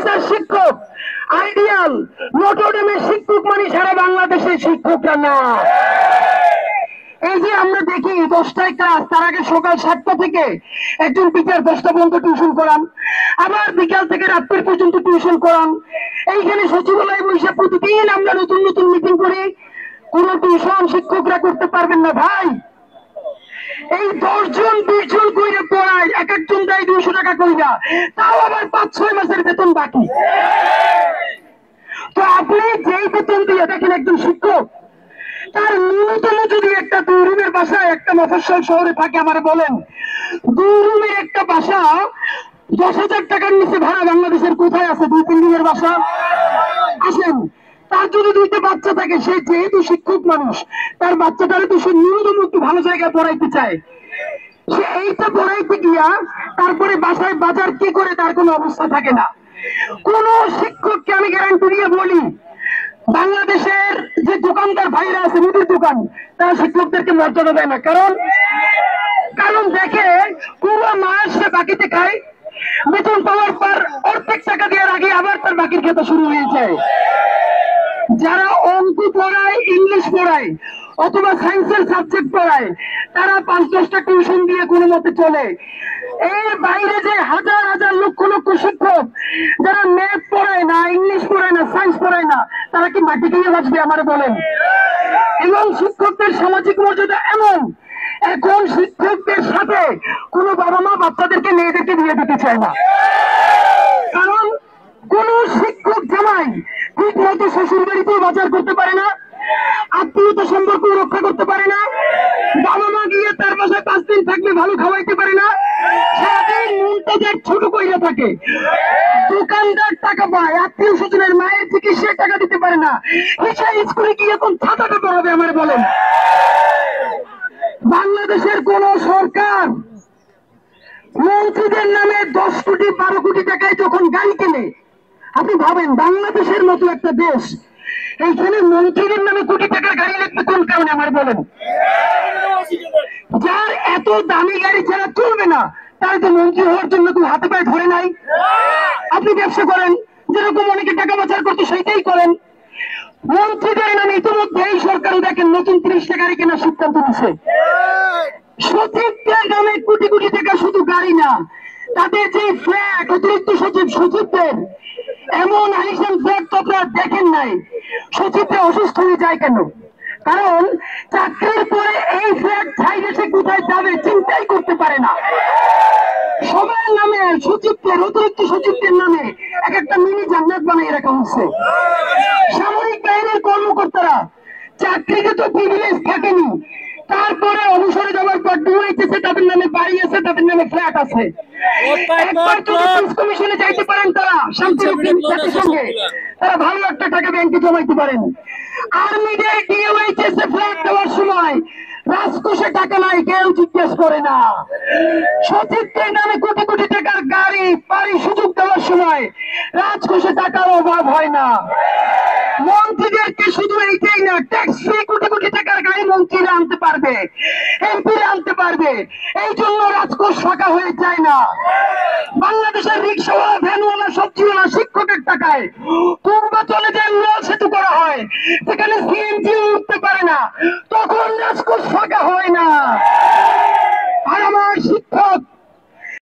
Professor শিক্ষক ideal নটরডেমের শিক্ষক মানে সারা বাংলাদেশের শিক্ষকরা না। এই যে আমরা দেখি 10টায় ক্লাস, তার আগে সকাল 7টা থেকে একজন টিচার 10টা পর্যন্ত টিউশন করান, আবার বিকাল থেকে রাত্রি পর্যন্ত টিউশন করান। এইখানে সচিবালয়ে বসে প্রতিদিন আমরা নতুন নতুন মিটিং করি, কোন টিউশন শিক্ষকরা করতে পারবেন না ভাই। এই 10 জন 20 জন কইরে পড়ায়, এক একজন দেয় 200 টাকা কইরা, তাও আবার 5-6 মাসের বেতন বাকি। তো আপনি যেই বেতন দিয়ে দেখেন একজন শিক্ষক, তার ন্যূনতম যদি একটা 2 রুমের বাসা একটা মফস্বল শহরে থাকে, আমার বলেন 2 রুমের একটা বাসা 10,000 টাকার নিচে ভাড়া বাংলাদেশের কোথায় আছে? 2-3 রুমের বাসা আসেন। তার যদি 2টা বাচ্চা থাকে, সে যেহেতু শিক্ষক মানুষ, তার বাচ্চাটারে তো সে ন্যূনতম একটু ভালো জায়গায় পড়াইতে চায়। সে এইটা পড়াইতে গিয়া তারপরে বাসায় বাজার কি করে তার কোনো অবস্থা থাকে না। কোন শিক্ষককে আমি গ্যারান্টি দিয়ে বলি, বাংলাদেশের যে দোকানদার ভাইরা আছে মুদির দোকান, তারা শিক্ষকদেরকে মর্যাদা দেয় না। কারণ দেখে পুরো মাস সে বাকিতে খায়, বেতন পাওয়ার পর অর্ধেক টাকা দেওয়ার আগে আবার তার বাকির খেতে শুরু হয়ে যায়। যারা অঙ্ক পড়ায়, ইংলিশ পড়ায় অথবা সায়েন্সের সাবজেক্ট পড়ায়, তারা 5-10টা টিউশন দিয়ে কোনো মতে চলে। এর বাইরে যে হাজার হাজার লক্ষ লক্ষ শিক্ষক যারা ম্যাথ পড়ায় না, ইংলিশ পড়ায় না, সায়েন্স পড়ায় না, তারা কি মাটি খেয়ে বাঁচবে আমার বলেন? এবং শিক্ষকদের সামাজিক মর্যাদা এমন, এখন শিক্ষকদের সাথে কোনো বাবা মা বাচ্চাদেরকে মেয়েদেরকে বিয়ে দিতে চায় না। কারণ কোন শিক্ষক জামাই ঠিক মতো শ্বশুর বাড়িতেও বাজার করতে পারে না, আত্মীয়তা সম্পর্ক রক্ষা করতে পারে না, বাবা মা গিয়ে তার বাসায় 5 দিন থাকলে ভালো খাওয়াইতে পারে না, সারাদিন মনটাদের ছোট কইরা থাকে। দোকানদার টাকা পায়, আত্মীয় স্বজনের মায়ের চিকিৎসায় টাকা দিতে পারে না, হিসাব স্কুলে কি এখন ছাতাটা পড়াবে আমার বলেন? বাংলাদেশের কোন সরকার মন্ত্রীদের নামে 10 কোটি 12 কোটি টাকায় যখন গাড়ি কেনে, আপনি ভাবেন বাংলাদেশের মতো একটা দেশ, এইখানে মন্ত্রীদের নামে কোটি টাকার গাড়ি লিখবে কোন কারণে আমার বলেন? যার এত দামি গাড়ি ছাড়া চলবে না, তার তো মন্ত্রী হওয়ার জন্য কেউ হাতে পায়ে ধরে নাই। আপনি ব্যবসা করেন, যেরকম অনেকে টাকা পাচার করতে সেইটাই করেন। মন্ত্রীদের নামে ইতিমধ্যে এই সরকারও দেখেন নতুন 30টা গাড়ি কেনার সিদ্ধান্ত নিচ্ছে। সচিবদের নামে কোটি কোটি টাকা, শুধু গাড়ি না, তাদের যে ফ্ল্যাট, অতিরিক্ত সচিবদের এমন আলিশান ফ্ল্যাট তো আপনারা দেখেন নাই। সচিবরা অসুস্থ হয়ে যায় কেন? কারণ চাকরির পরে এই ফ্ল্যাট ছাইরে সে কোথায় যাবে চিন্তাই করতে পারে না। সবার নামে, সচিবদের, অতিরিক্ত সচিবদের নামে এক একটা মিনি জান্নাত বানিয়ে রাখা হচ্ছে। সামরিক বাহিনীর কর্মকর্তারা চাকরিতে তো প্রিভিলেজ থাকেনি, তারপরে অবসরে যাওয়ার পর ডুয়াইতেছে, তাদের নামে বাড়ি আছে, তাদের নামে ফ্ল্যাট আছে। একবার যদি পুলিশ কমিশনে যাইতে পারেন তারা, শান্তিরক্ষীর সঙ্গে তারা ভালো একটা টাকা ব্যাংকে জমাইতে পারেন। আর্মিদের ডিওএইচএস ফ্ল্যাট দেওয়ার সময় রাজকোষে টাকা নাই, কেউ জিজ্ঞেস করে না। সচিবদের নামে কোটি কোটি টাকার গাড়ি বাড়ি সুযোগ দেওয়ার সময় রাজকোষে টাকার অভাব হয় না। মন্ত্রীদেরকে শুধু এইটাই না, ট্যাক্স ফ্রি কোটি কোটি টাকার গাড়ি মন্ত্রীরা আনতে পারবে, এমপিরা আনতে পারবে, এই জন্য রাজকোষ ফাঁকা হয়ে যায় না। বাংলাদেশের রিক্সাওয়ালা, ভ্যানওয়ালা, সবজিওয়ালা শিক্ষকের টাকায় পূর্বাচলে যে রেল সেতু করা হয়, সেখানে সিএনজি উঠতে পারে না, তখন রাজকোষ ফাঁকা হয় না। আর আমার শিক্ষক